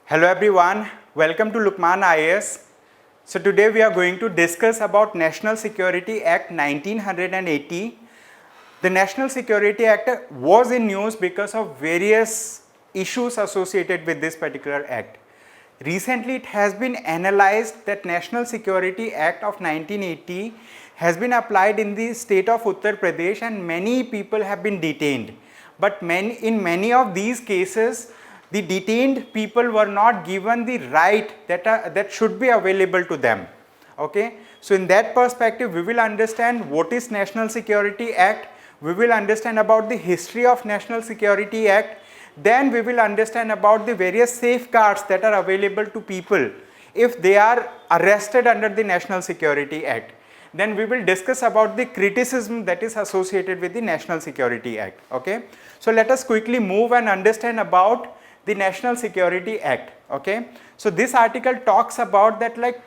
Hello everyone, welcome to LUKMAAN IAS. So today we are going to discuss about National Security Act 1980. The National Security Act was in news because of various issues associated with this particular act. Recently it has been analyzed that National Security Act of 1980 has been applied in the state of Uttar Pradesh and many people have been detained. But in many of these cases, the detained people were not given the right that should be available to them. Okay, so in that perspective we will understand what is National Security Act, we will understand about the history of National Security Act, then we will understand about the various safeguards that are available to people if they are arrested under the National Security Act. Then we will discuss about the criticism that is associated with the National Security Act. Okay, so let us quickly move and understand about the National Security Act. Okay, so this article talks about that, like,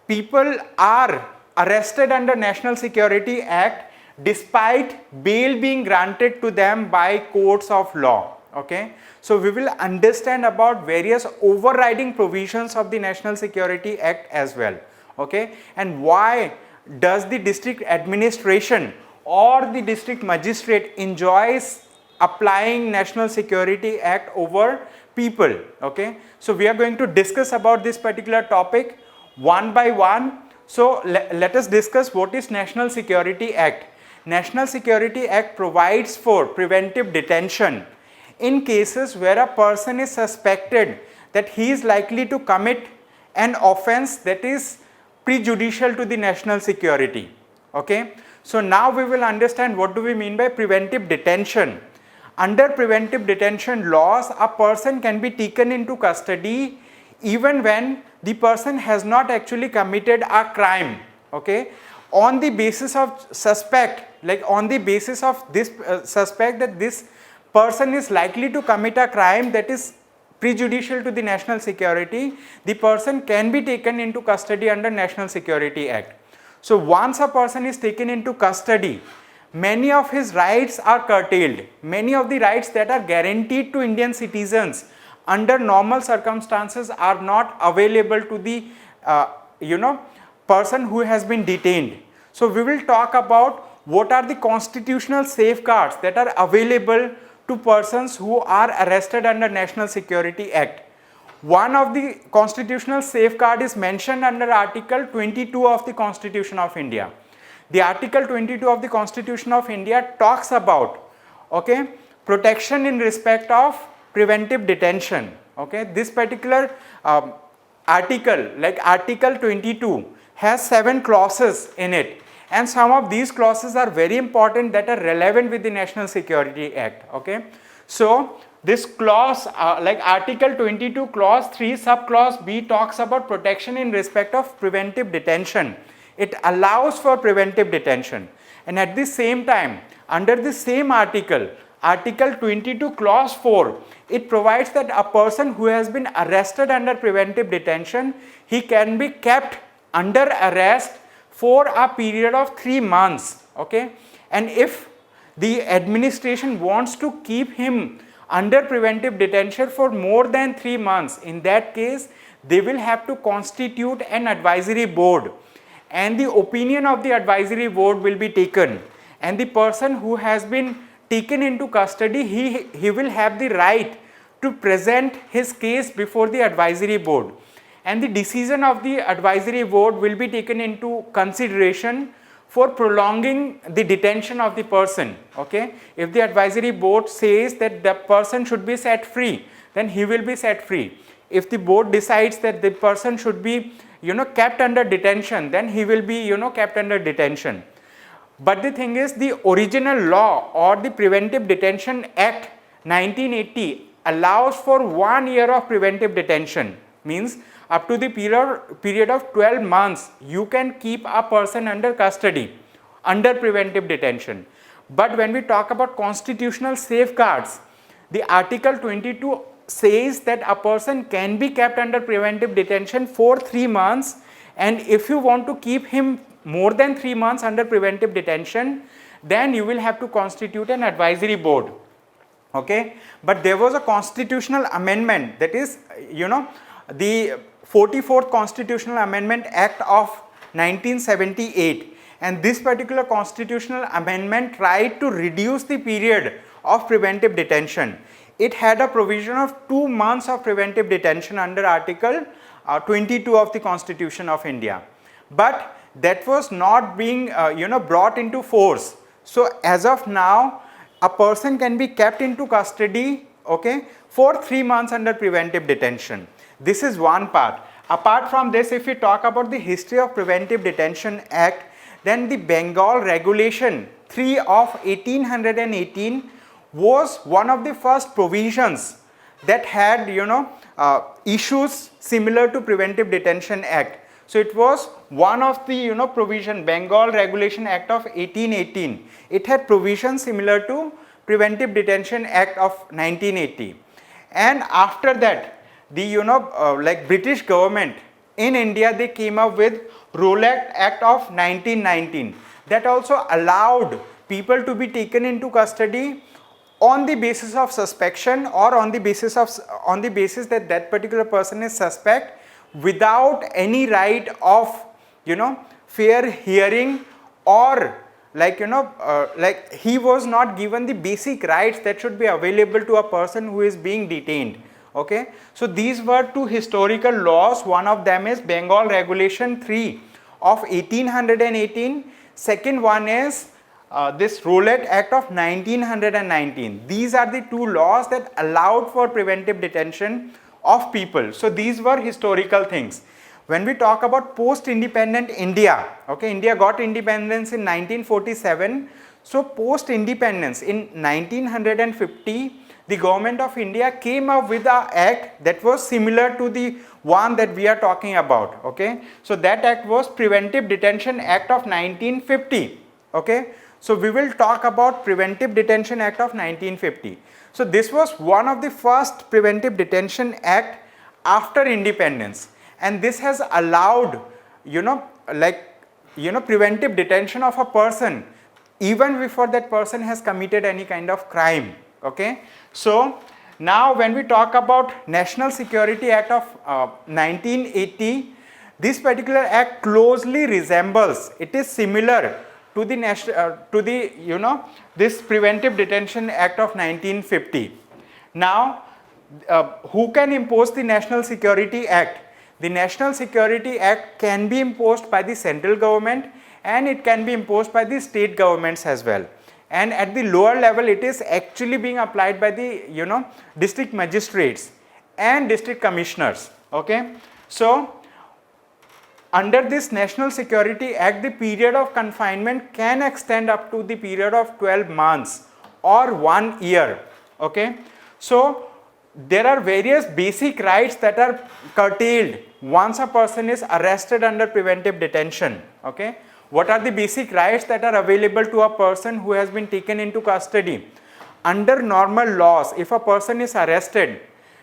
people are arrested under National Security Act despite bail being granted to them by courts of law. Okay, so we will understand about various overriding provisions of the National Security Act as well. Okay, and why does the district administration or the district magistrate enjoys applying National Security Act over people. Okay, so we are going to discuss about this particular topic one by one. So let us discuss what is National Security Act. National Security Act provides for preventive detention in cases where a person is suspected that he is likely to commit an offense that is prejudicial to the national security. Okay, so now we will understand what do we mean by preventive detention. Under preventive detention laws, a person can be taken into custody even when the person has not actually committed a crime. Okay, on the basis of suspect, like on the basis of this suspect that this person is likely to commit a crime that is prejudicial to the national security, the person can be taken into custody under National Security Act. So once a person is taken into custody, many of his rights are curtailed. Many of the rights that are guaranteed to Indian citizens under normal circumstances are not available to the person who has been detained. So we will talk about what are the constitutional safeguards that are available to persons who are arrested under National Security Act. One of the constitutional safeguard is mentioned under Article 22 of the Constitution of India. The Article 22 of the Constitution of India talks about, okay, protection in respect of preventive detention. Okay, this particular article, like Article 22, has 7 clauses in it, and some of these clauses are very important that are relevant with the National Security Act. Okay, so this clause, like Article 22 clause 3 subclause B talks about protection in respect of preventive detention. It allows for preventive detention, and at the same time under the same article, Article 22 clause 4, it provides that a person who has been arrested under preventive detention, he can be kept under arrest for a period of 3 months. Okay, and if the administration wants to keep him under preventive detention for more than 3 months, in that case they will have to constitute an advisory board, and the opinion of the advisory board will be taken, and the person who has been taken into custody, he will have the right to present his case before the advisory board, and the decision of the advisory board will be taken into consideration for prolonging the detention of the person. Okay, if the advisory board says that the person should be set free, then he will be set free. If the board decides that the person should be kept under detention, then he will be kept under detention. But the thing is, the original law or the Preventive Detention Act 1980 allows for 1 year of preventive detention, means up to the period of 12 months you can keep a person under custody under preventive detention. But when we talk about constitutional safeguards, the Article 22 says that a person can be kept under preventive detention for 3 months, and if you want to keep him more than 3 months under preventive detention, then you will have to constitute an advisory board. Okay, but there was a constitutional amendment, that is, the 44th Constitutional Amendment Act of 1978, and this particular constitutional amendment tried to reduce the period of preventive detention. It had a provision of 2 months of preventive detention under Article 22 of the Constitution of India, but that was not being brought into force. So as of now, a person can be kept into custody, okay, for 3 months under preventive detention. This is one part. Apart from this, if we talk about the history of Preventive Detention Act, then the Bengal Regulation 3 of 1818 was one of the first provisions that had issues similar to Preventive Detention Act. So it was one of the provision, Bengal Regulation Act of 1818. It had provisions similar to Preventive Detention Act of 1980. And after that, the like British government in India, they came up with Rowlatt Act of 1919, that also allowed people to be taken into custody on the basis of suspicion, or on the basis that that particular person is suspect, without any right of fair hearing, or like like he was not given the basic rights that should be available to a person who is being detained. Okay, so these were two historical laws. One of them is Bengal Regulation 3 of 1818. Second one is this Rowlatt Act of 1919. These are the two laws that allowed for preventive detention of people. So these were historical things. When we talk about post-independent India, okay, India got independence in 1947. So post-independence in 1950, the government of India came up with an act that was similar to the one that we are talking about. Okay, so that act was Preventive Detention Act of 1950. Okay, so we will talk about Preventive Detention Act of 1950. So this was one of the first Preventive Detention Act after independence, and this has allowed preventive detention of a person even before that person has committed any kind of crime. Okay, so now when we talk about National Security Act of 1980, this particular act closely resembles, it is similar to the this Preventive Detention Act of 1950. Now who can impose the National Security Act? The National Security Act can be imposed by the central government, and it can be imposed by the state governments as well. And at the lower level, it is actually being applied by the district magistrates and district commissioners. Okay, so under this National Security Act, the period of confinement can extend up to the period of 12 months or 1 year. Okay, so there are various basic rights that are curtailed once a person is arrested under preventive detention. Okay, what are the basic rights that are available to a person who has been taken into custody? Under normal laws, if a person is arrested,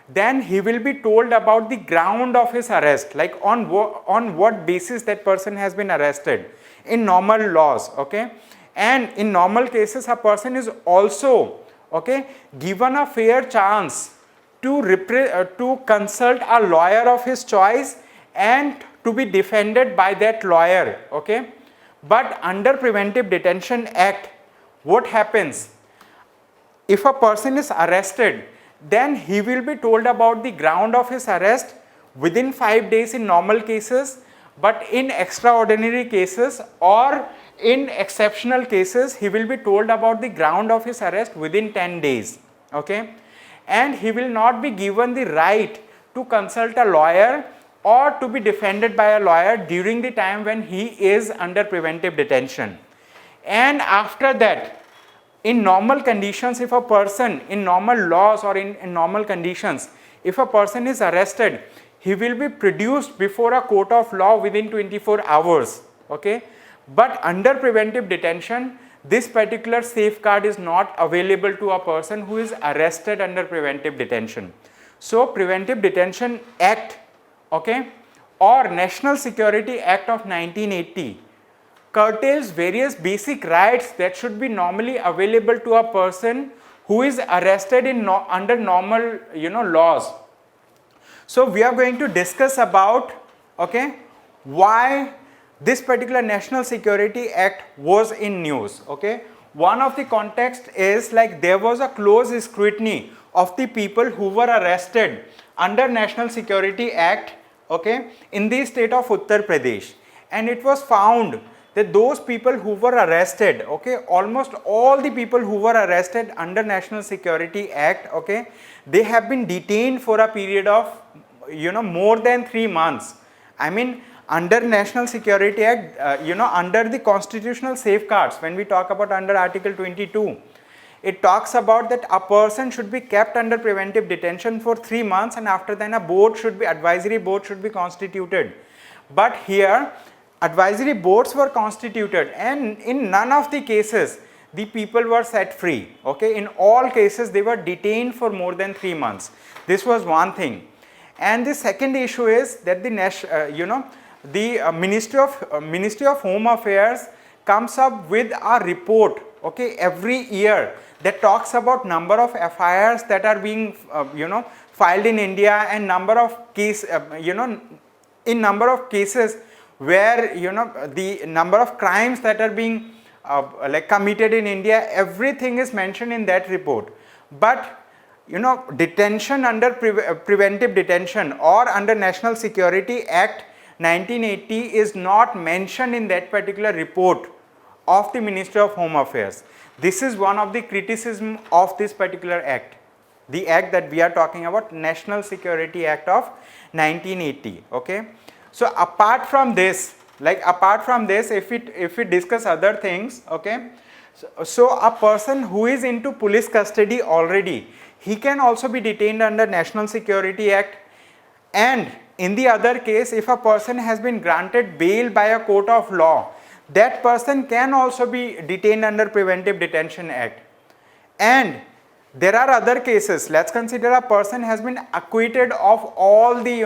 then he will be told about the ground of his arrest, like on what basis that person has been arrested in normal laws. Okay, and in normal cases, a person is also given a fair chance to consult a lawyer of his choice and to be defended by that lawyer. Okay, but under Preventive Detention Act, what happens? If a person is arrested, then he will be told about the ground of his arrest within 5 days in normal cases, but in extraordinary cases or in exceptional cases, he will be told about the ground of his arrest within 10 days. Okay, and he will not be given the right to consult a lawyer or to be defended by a lawyer during the time when he is under preventive detention. And after that, in normal conditions, if a person, in normal laws or in normal conditions, if a person is arrested, he will be produced before a court of law within 24 hours. Okay, but under preventive detention, this particular safeguard is not available to a person who is arrested under preventive detention. So Preventive Detention Act, okay, or National Security Act of 1980 curtails various basic rights that should be normally available to a person who is arrested in under normal laws. So we are going to discuss about, okay, why this particular National Security Act was in news. Okay, one of the context is like there was a close scrutiny of the people who were arrested under National Security Act, okay, in the state of Uttar Pradesh, and it was found that those people who were arrested, okay, almost all the people who were arrested under National Security Act, okay, they have been detained for a period of more than 3 months. I mean, under National Security Act, under the constitutional safeguards, when we talk about under Article 22, it talks about that a person should be kept under preventive detention for 3 months, and after then advisory board should be constituted. But here advisory boards were constituted, and in none of the cases the people were set free. Okay, in all cases they were detained for more than 3 months. This was one thing. And the second issue is that the Ministry of Home Affairs comes up with a report, okay, every year that talks about number of FIRs that are being filed in India, and number of in number of cases where the number of crimes that are being committed in India. Everything is mentioned in that report. But detention under preventive detention or under National Security Act 1980 is not mentioned in that particular report of the Ministry of Home Affairs. This is one of the criticism of this particular act, the act that we are talking about, National Security Act of 1980. Okay, so apart from this, if we discuss other things, okay, so a person who is into police custody already, he can also be detained under National Security Act. And in the other case, if a person has been granted bail by a court of law, that person can also be detained under Preventive Detention Act. And there are other cases. Let's consider a person has been acquitted of all the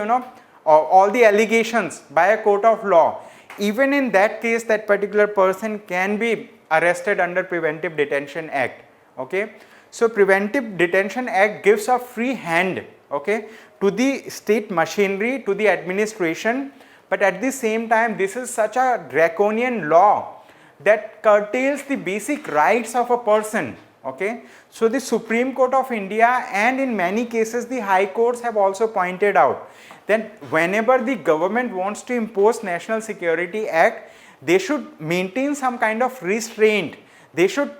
all the allegations by a court of law. Even in that case, that particular person can be arrested under Preventive Detention Act. Okay, so Preventive Detention Act gives a free hand, okay, to the state machinery, to the administration, but at the same time this is such a draconian law that curtails the basic rights of a person. Okay, so the Supreme Court of India and in many cases the high courts have also pointed out that whenever the government wants to impose National Security Act, they should maintain some kind of restraint. They should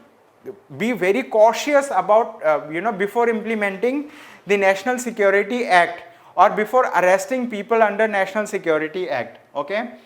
be very cautious about before implementing the National Security Act or before arresting people under National Security Act. Okay,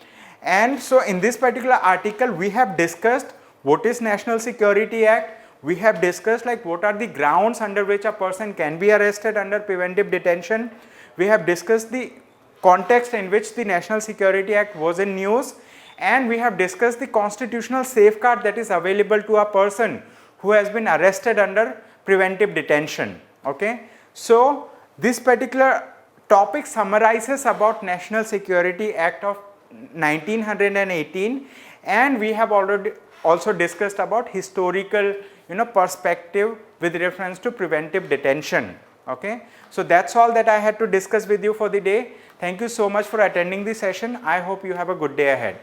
and so in this particular article we have discussed what is National Security Act. We have discussed like what are the grounds under which a person can be arrested under preventive detention. We have discussed the context in which the National Security Act was in news, and we have discussed the constitutional safeguard that is available to a person who has been arrested under preventive detention. Okay, so this particular topic summarizes about National Security Act of 1918, and we have already also discussed about historical perspective with reference to preventive detention. Okay, so that's all that I had to discuss with you for the day. Thank you so much for attending the session. I hope you have a good day ahead.